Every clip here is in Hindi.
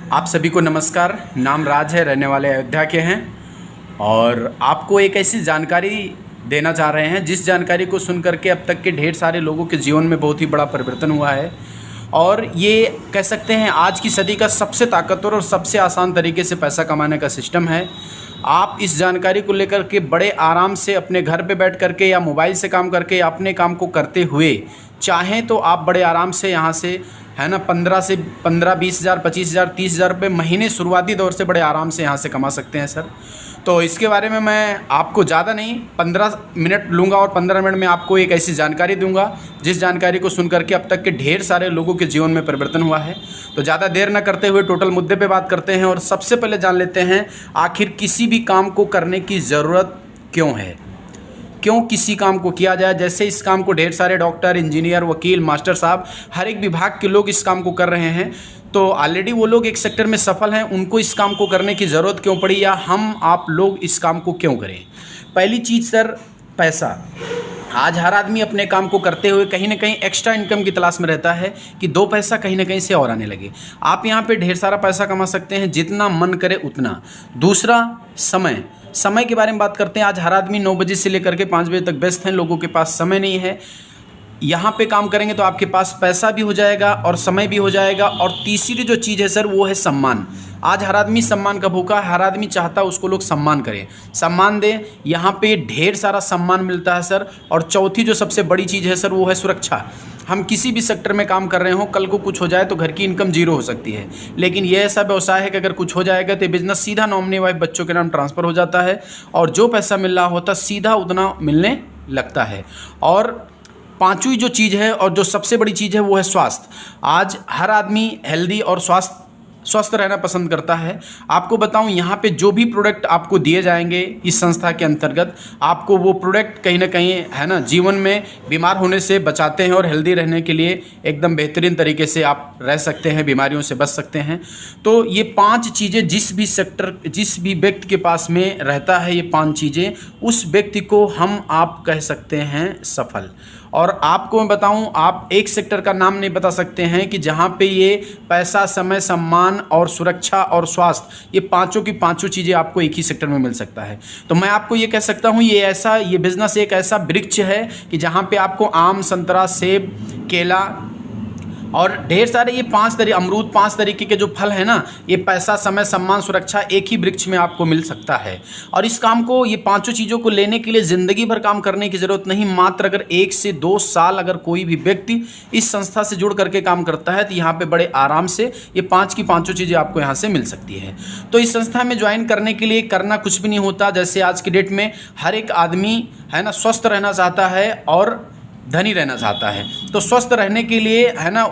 आप सभी को नमस्कार। नाम राज है, रहने वाले अयोध्या के हैं और आपको एक ऐसी जानकारी देना चाह रहे हैं जिस जानकारी को सुन करके अब तक के ढेर सारे लोगों के जीवन में बहुत ही बड़ा परिवर्तन हुआ है। और ये कह सकते हैं आज की सदी का सबसे ताकतवर और सबसे आसान तरीके से पैसा कमाने का सिस्टम है। आप इस जानकारी को लेकर के बड़े आराम से अपने घर पे बैठ करके या मोबाइल से काम करके या अपने काम को करते हुए चाहें तो आप बड़े आराम से यहाँ से है ना 15 20 हज़ार 25 हज़ार 30 हज़ार रुपये महीने शुरुआती दौर से बड़े आराम से यहाँ से कमा सकते हैं सर। तो इसके बारे में मैं आपको ज़्यादा नहीं 15 मिनट लूँगा और 15 मिनट में आपको एक ऐसी जानकारी दूंगा जिस जानकारी को सुन करके अब तक के ढेर सारे लोगों के जीवन में परिवर्तन हुआ है। तो ज़्यादा देर न करते हुए टोटल मुद्दे पे बात करते हैं और सबसे पहले जान लेते हैं आखिर किसी भी काम को करने की ज़रूरत क्यों है, क्यों किसी काम को किया जाए। जैसे इस काम को ढेर सारे डॉक्टर, इंजीनियर, वकील, मास्टर साहब, हर एक विभाग के लोग इस काम को कर रहे हैं। तो ऑलरेडी वो लोग एक सेक्टर में सफल हैं, उनको इस काम को करने की ज़रूरत क्यों पड़ी या हम आप लोग इस काम को क्यों करें। पहली चीज़ सर, पैसा। आज हर आदमी अपने काम को करते हुए कहीं ना कहीं एक्स्ट्रा इनकम की तलाश में रहता है कि दो पैसा कहीं ना कहीं से और आने लगे। आप यहाँ पे ढेर सारा पैसा कमा सकते हैं, जितना मन करे उतना। दूसरा, समय के बारे में बात करते हैं। आज हर आदमी 9 बजे से लेकर के 5 बजे तक व्यस्त हैं, लोगों के पास समय नहीं है। यहाँ पे काम करेंगे तो आपके पास पैसा भी हो जाएगा और समय भी हो जाएगा। और तीसरी जो चीज़ है सर वो है सम्मान। आज हर आदमी सम्मान का भूखा है, हर आदमी चाहता है उसको लोग सम्मान करें, सम्मान दें। यहाँ पे ढेर सारा सम्मान मिलता है सर। और चौथी जो सबसे बड़ी चीज़ है सर वो है सुरक्षा। हम किसी भी सेक्टर में काम कर रहे हो, कल को कुछ हो जाए तो घर की इनकम जीरो हो सकती है, लेकिन ये ऐसा व्यवसाय है कि अगर कुछ हो जाएगा तो बिज़नेस सीधा नॉमिनी वाइफ बच्चों के नाम ट्रांसफ़र हो जाता है और जो पैसा मिल रहा होता सीधा उतना मिलने लगता है। और पांचवी जो चीज़ है और जो सबसे बड़ी चीज़ है वो है स्वास्थ्य। आज हर आदमी हेल्दी और स्वस्थ रहना पसंद करता है। आपको बताऊं, यहाँ पे जो भी प्रोडक्ट आपको दिए जाएंगे इस संस्था के अंतर्गत, आपको वो प्रोडक्ट कहीं ना कहीं है ना जीवन में बीमार होने से बचाते हैं और हेल्दी रहने के लिए एकदम बेहतरीन तरीके से आप रह सकते हैं, बीमारियों से बच सकते हैं। तो ये 5 चीज़ें जिस भी व्यक्ति के पास में रहता है, ये 5 चीज़ें, उस व्यक्ति को हम आप कह सकते हैं सफल। और आपको मैं बताऊं, आप एक सेक्टर का नाम नहीं बता सकते हैं कि जहां पे ये पैसा, समय, सम्मान और सुरक्षा और स्वास्थ्य, ये पांचों की पांचों चीज़ें आपको एक ही सेक्टर में मिल सकता है। तो मैं आपको ये कह सकता हूं ये बिज़नेस एक ऐसा वृक्ष है कि जहां पे आपको आम, संतरा, सेब, केला और ढेर सारे ये 5 तरीके के जो फल है ना, ये पैसा, समय, सम्मान, सुरक्षा एक ही वृक्ष में आपको मिल सकता है। और इस काम को, ये पांचों चीज़ों को लेने के लिए ज़िंदगी भर काम करने की ज़रूरत नहीं। मात्र अगर 1 से 2 साल अगर कोई भी व्यक्ति इस संस्था से जुड़ करके काम करता है तो यहाँ पे बड़े आराम से ये 5 की पांचों चीज़ें आपको यहाँ से मिल सकती है। तो इस संस्था में ज्वाइन करने के लिए करना कुछ भी नहीं होता। जैसे आज की डेट में हर एक आदमी है ना स्वस्थ रहना चाहता है और धनी रहना चाहता है। तो स्वस्थ रहने के लिए है ना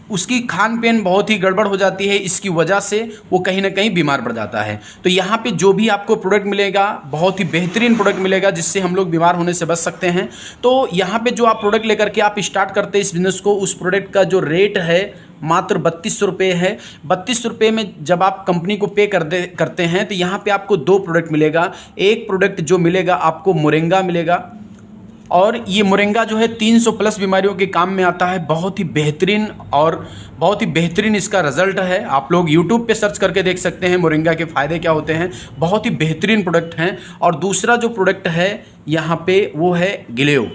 उसकी खान पीन बहुत ही गड़बड़ हो जाती है, इसकी वजह से वो कहीं ना कहीं बीमार पड़ जाता है। तो यहाँ पे जो भी आपको प्रोडक्ट मिलेगा बहुत ही बेहतरीन प्रोडक्ट मिलेगा जिससे हम लोग बीमार होने से बच सकते हैं। तो यहाँ पे जो आप प्रोडक्ट लेकर के आप स्टार्ट करते हैं इस बिज़नेस को, उस प्रोडक्ट का जो रेट है मात्र 3200 रुपये है। 3200 रुपये में जब आप कंपनी को पे करते हैं तो यहाँ पे आपको 2 प्रोडक्ट मिलेगा। एक प्रोडक्ट जो मिलेगा आपको मोरिंगा मिलेगा और ये मोरिंगा जो है 300 प्लस बीमारियों के काम में आता है। बहुत ही बेहतरीन और बहुत ही बेहतरीन इसका रिजल्ट है। आप लोग यूट्यूब पे सर्च करके देख सकते हैं मोरिंगा के फ़ायदे क्या होते हैं। बहुत ही बेहतरीन प्रोडक्ट हैं। और दूसरा जो प्रोडक्ट है यहाँ पे वो है गिलेयो।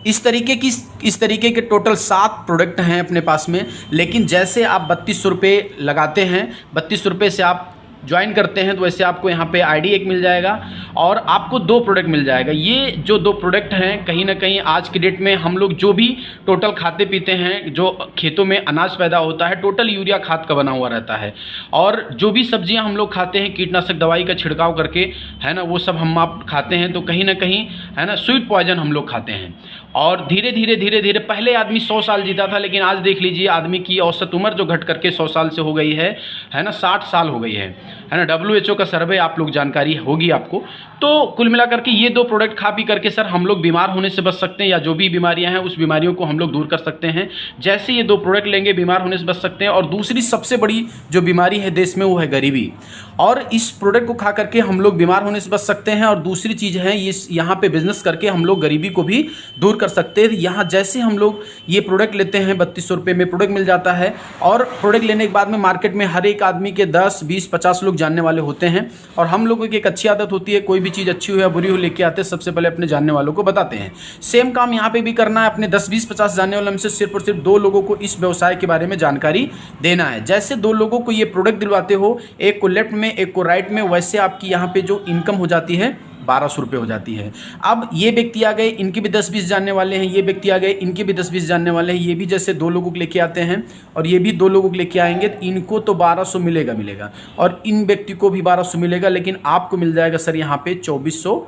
इस तरीके के टोटल 7 प्रोडक्ट हैं अपने पास में। लेकिन जैसे आप 3200 रुपये लगाते हैं, 3200 रुपये से आप ज्वाइन करते हैं तो वैसे आपको यहाँ पे आईडी एक मिल जाएगा और आपको 2 प्रोडक्ट मिल जाएगा। ये जो 2 प्रोडक्ट हैं कहीं ना कहीं आज की डेट में हम लोग जो भी टोटल खाते पीते हैं, जो खेतों में अनाज पैदा होता है, टोटल यूरिया खाद का बना हुआ रहता है। और जो भी सब्जियां हम लोग खाते हैं कीटनाशक दवाई का छिड़काव करके है ना, वो सब हम आप खाते हैं तो कहीं ना कहीं है ना स्वीट पॉइजन हम लोग खाते हैं। और धीरे धीरे पहले आदमी 100 साल जीता था, लेकिन आज देख लीजिए आदमी की औसत उम्र जो घट करके 100 साल से हो गई है ना 60 साल हो गई है ना। WHO का सर्वे आप लोग जानकारी होगी आपको। तो कुल मिलाकर के ये 2 प्रोडक्ट खा पी करके सर हम लोग बीमार होने से बच सकते हैं, या जो भी बीमारियां हैं उस बीमारियों को हम लोग दूर कर सकते हैं। जैसे ये 2 प्रोडक्ट लेंगे बीमार होने से बच सकते हैं। और दूसरी सबसे बड़ी जो बीमारी है देश में वो है गरीबी, और इस प्रोडक्ट को खा करके हम लोग बीमार होने से बच सकते हैं। और दूसरी चीज़ है इस यहाँ पे बिजनेस करके हम लोग गरीबी को भी दूर कर सकते हैं। यहाँ जैसे हम लोग ये प्रोडक्ट लेते हैं 3200 रुपये में प्रोडक्ट मिल जाता है, और प्रोडक्ट लेने के बाद में मार्केट में हर एक आदमी के 10, 20, 50 लोग जानने वाले होते हैं। और हम लोगों की एक अच्छी आदत होती है, कोई भी चीज़ अच्छी हो या बुरी हो लेके आते हैं, सबसे पहले अपने जानने वालों को बताते हैं। सेम काम यहाँ पे भी करना है, अपने 10, 20, 50 जानने वालों में से सिर्फ और सिर्फ 2 लोगों को इस व्यवसाय के बारे में जानकारी देना है। जैसे 2 लोगों को ये प्रोडक्ट दिलवाते हो, एक को लेफ्ट में एक को राइट में, वैसे आपकी यहाँ पे जो इनकम हो जाती है 1200 रुपये हो जाती है। अब ये व्यक्ति आ गए, इनके भी 10-20 जानने वाले हैं, ये व्यक्ति आ गए, इनके भी 10-20 जानने वाले हैं, ये भी जैसे 2 लोगों को लेके आते हैं और ये भी 2 लोगों को लेके आएंगे, तो इनको तो 1200 मिलेगा और इन व्यक्ति को भी 1200 मिलेगा, लेकिन आपको मिल जाएगा सर यहाँ पे 2400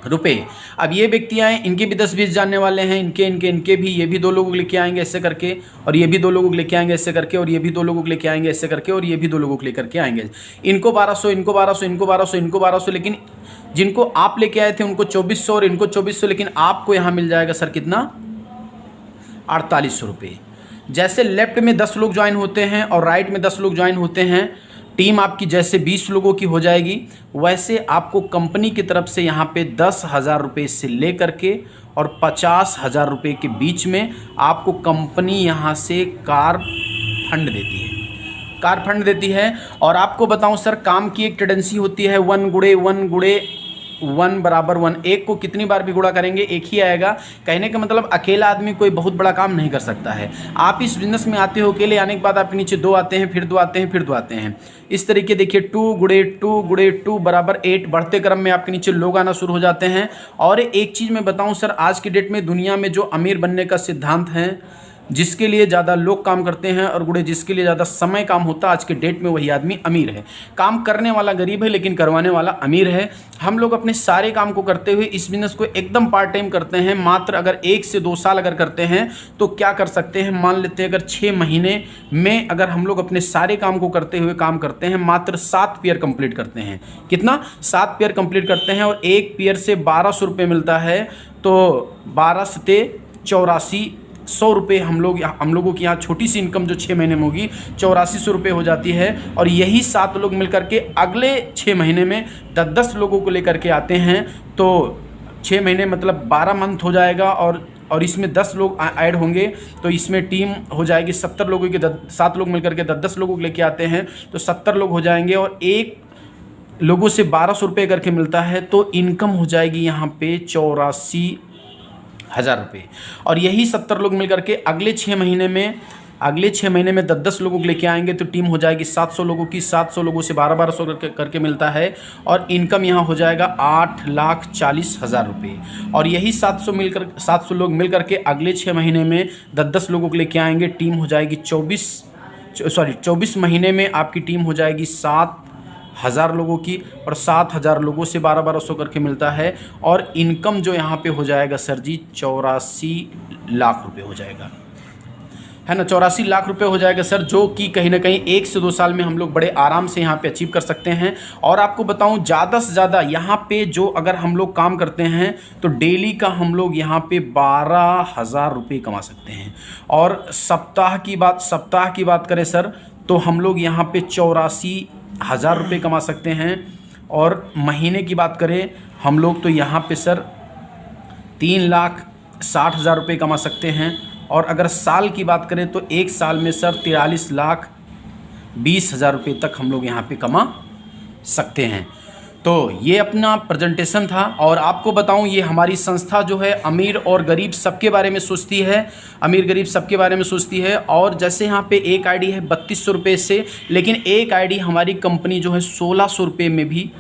रुपये। अब ये व्यक्ति आए, इनके भी 10-20 जानने वाले हैं, इनके भी, ये भी 2 लोगों को लेके आएंगे ऐसे करके, और ये भी 2 लोगों को लेके आएंगे ऐसे करके, और ये भी 2 लोगों को लेके आएंगे ऐसे करके, और ये भी 2 लोगों को लेकर के आएंगे। इनको 1200, इनको 1200, इनको 1200, इनको 1200, लेकिन जिनको आप लेके आए थे उनको 2400 और इनको 2400, लेकिन आपको यहाँ मिल जाएगा सर कितना, 4800 रुपये। जैसे लेफ्ट में 10 लोग ज्वाइन होते हैं और राइट में 10 लोग ज्वाइन होते हैं, टीम आपकी जैसे 20 लोगों की हो जाएगी, वैसे आपको कंपनी की तरफ से यहाँ पे 10,000 रुपये से ले करके और 50,000 रुपये के बीच में आपको कंपनी यहाँ से कार फंड देती है। और आपको बताऊं सर, काम की एक टेंडेंसी होती है 1 गुणे 1 गुणे 1 बराबर 1। एक को कितनी बार भी गुणा करेंगे एक ही आएगा। कहने का मतलब अकेला आदमी कोई बहुत बड़ा काम नहीं कर सकता है। आप इस बिजनेस में आते हो, अकेले आने के बाद आपके नीचे 2 आते हैं, फिर 2 आते हैं, फिर 2 आते हैं। इस तरीके देखिए 2 गुणे 2 गुणे 2 बराबर 8, बढ़ते क्रम में आपके नीचे लोग आना शुरू हो जाते हैं। और एक चीज़ मैं बताऊं सर, आज की डेट में दुनिया में जो अमीर बनने का सिद्धांत है, जिसके लिए ज़्यादा लोग काम करते हैं और गुणे जिसके लिए ज़्यादा समय काम होता है, आज के डेट में वही आदमी अमीर है। काम करने वाला गरीब है लेकिन करवाने वाला अमीर है। हम लोग अपने सारे काम को करते हुए इस बिज़नेस को एकदम पार्ट टाइम करते हैं। मात्र अगर 1 से 2 साल अगर करते हैं तो क्या कर सकते हैं, मान लेते हैं अगर 6 महीने में अगर हम लोग अपने सारे काम को करते हुए काम करते हैं, मात्र 7 पेयर कंप्लीट करते हैं। कितना, 7 पेयर कंप्लीट करते हैं और एक पेयर से 1200 रुपये मिलता है, तो 12 सते 8400 रुपये हम लोगों की यहाँ छोटी सी इनकम जो 6 महीने में होगी 8400 रुपये हो जाती है। और यही 7 लोग मिल करके अगले 6 महीने में 10-10 लोगों को लेकर के आते हैं, तो 6 महीने मतलब 12 मंथ हो जाएगा और इसमें 10 लोग ऐड होंगे, तो इसमें टीम हो जाएगी 70 लोगों की। 7 लोग मिल करके 10-10 लोगों को लेके आते हैं तो 70 लोग हो जाएंगे और एक लोगों से 1200 रुपये करके मिलता है, तो इनकम हो जाएगी यहाँ पे 84,000 रुपये। और यही 70 लोग मिल करके अगले 6 महीने में 10-10 लोगों को लेके आएंगे, तो टीम हो जाएगी 700 लोगों की। 700 लोगों से 1200 करके मिलता है और इनकम यहाँ हो जाएगा 8,40,000 रुपये। और यही 700 लोग मिल करके अगले 6 महीने में 10-10 लोगों को लेके आएंगे, टीम हो जाएगी 24 महीने में आपकी टीम हो जाएगी 7,000 लोगों की। और 7,000 लोगों से 1200 करके मिलता है और इनकम जो यहाँ पे हो जाएगा सर जी 84 लाख रुपए हो जाएगा, है ना। 84 लाख रुपए हो जाएगा सर, जो कि कहीं ना कहीं 1 से 2 साल में हम लोग बड़े आराम से यहाँ पे अचीव कर सकते हैं। और आपको बताऊँ ज़्यादा से ज़्यादा यहाँ पे जो अगर हम लोग काम करते हैं तो डेली का हम लोग यहाँ पे 12,000 रुपये कमा सकते हैं। और सप्ताह की बात करें सर, तो हम लोग यहाँ पे 84,000 रुपये कमा सकते हैं। और महीने की बात करें हम लोग तो यहाँ पे सर 3,60,000 रुपये कमा सकते हैं। और अगर साल की बात करें तो 1 साल में सर 43,20,000 रुपये तक हम लोग यहाँ पे कमा सकते हैं। तो ये अपना प्रेजेंटेशन था। और आपको बताऊं ये हमारी संस्था जो है अमीर और गरीब सबके बारे में सोचती है, अमीर गरीब सबके बारे में सोचती है। और जैसे यहाँ पे एक आईडी है 3200 रुपये से, लेकिन एक आईडी हमारी कंपनी जो है 1600 रुपये में भी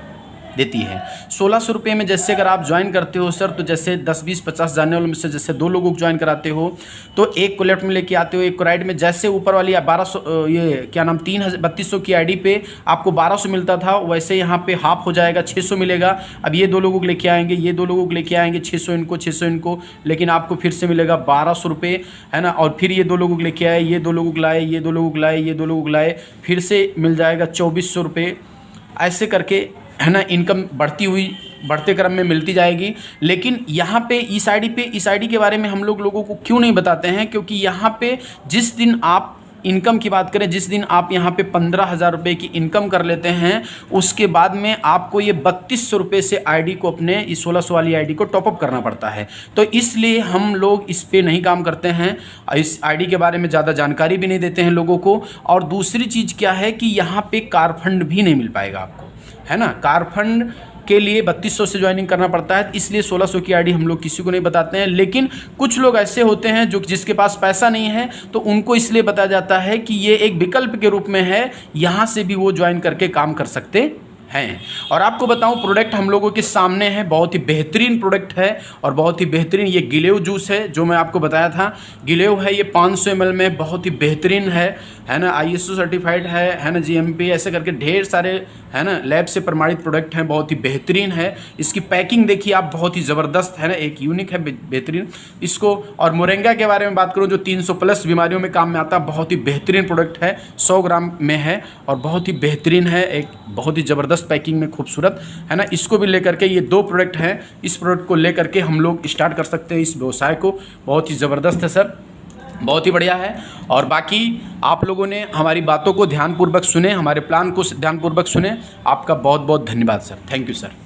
देती है। 1600 रुपये में जैसे अगर आप ज्वाइन करते हो सर, तो जैसे 10, 20, 50 जानने वालों में से जैसे 2 लोगों को ज्वाइन कराते हो, तो एक को लेफ्ट में लेके आते हो, एक को राइट में। जैसे ऊपर वाली 1200 ये क्या नाम 3200 की आईडी पे आपको 1200 मिलता था, वैसे यहाँ पे हाफ हो जाएगा, 600 मिलेगा। अब ये 2 लोगों को लेके आएंगे, ये 2 लोगों को लेके आएंगे, 600 इनको, 600 इनको, लेकिन आपको फिर से मिलेगा 1200 रुपये, है ना। और फिर ये 2 लोगों को लेके आए, ये 2 लोगों को लाए, ये 2 लोगों को लाए, ये 2 लोगों को लाए, फिर से मिल जाएगा 2400 रुपये। ऐसे करके, है ना, इनकम बढ़ती हुई बढ़ते क्रम में मिलती जाएगी। लेकिन यहाँ पे इस आईडी के बारे में हम लोगों को क्यों नहीं बताते हैं, क्योंकि यहाँ पे जिस दिन आप इनकम की बात करें, जिस दिन आप यहाँ पे 15,000 रुपये की इनकम कर लेते हैं, उसके बाद में आपको ये 3200 रुपये से आईडी को, अपने इस 1600 वाली आईडी को टॉपअप करना पड़ता है। तो इसलिए हम लोग इस पे नहीं काम करते हैं, इस आईडी के बारे में ज़्यादा जानकारी भी नहीं देते हैं लोगों को। और दूसरी चीज़ क्या है कि यहाँ पे कार फंड भी नहीं मिल पाएगा आपको, है ना। कार फंड के लिए 3200 से ज्वाइनिंग करना पड़ता है, इसलिए 1600 की आईडी हम लोग किसी को नहीं बताते हैं। लेकिन कुछ लोग ऐसे होते हैं जो जिसके पास पैसा नहीं है, तो उनको इसलिए बताया जाता है कि ये एक विकल्प के रूप में है, यहाँ से भी वो ज्वाइन करके काम कर सकते हैं। और आपको बताऊं, प्रोडक्ट हम लोगों के सामने है, बहुत ही बेहतरीन प्रोडक्ट है और बहुत ही बेहतरीन ये गिलेव जूस है जो मैं आपको बताया था। गिलेव है, ये 500 ml में, बहुत ही बेहतरीन है ना, ISO सर्टिफाइड है ना, GMP, ऐसे करके ढेर सारे, है ना, लैब से प्रमाणित प्रोडक्ट हैं, बहुत ही बेहतरीन है। इसकी पैकिंग देखिए आप, बहुत ही ज़बरदस्त है ना, एक यूनिक है, बेहतरीन इसको। और मोरिंगा के बारे में बात करूँ, जो 300+ बीमारियों में काम में आता है, बहुत ही बेहतरीन प्रोडक्ट है, 100 ग्राम में है और बहुत ही बेहतरीन है, एक बहुत ही ज़बरदस्त पैकिंग में, खूबसूरत, है ना। इसको भी लेकर के, ये 2 प्रोडक्ट हैं, इस प्रोडक्ट को लेकर के हम लोग स्टार्ट कर सकते हैं इस व्यवसाय को। बहुत ही ज़बरदस्त है सर, बहुत ही बढ़िया है। और बाकी आप लोगों ने हमारी बातों को ध्यानपूर्वक सुने, हमारे प्लान को ध्यानपूर्वक सुने, आपका बहुत बहुत धन्यवाद सर। Thank you sir.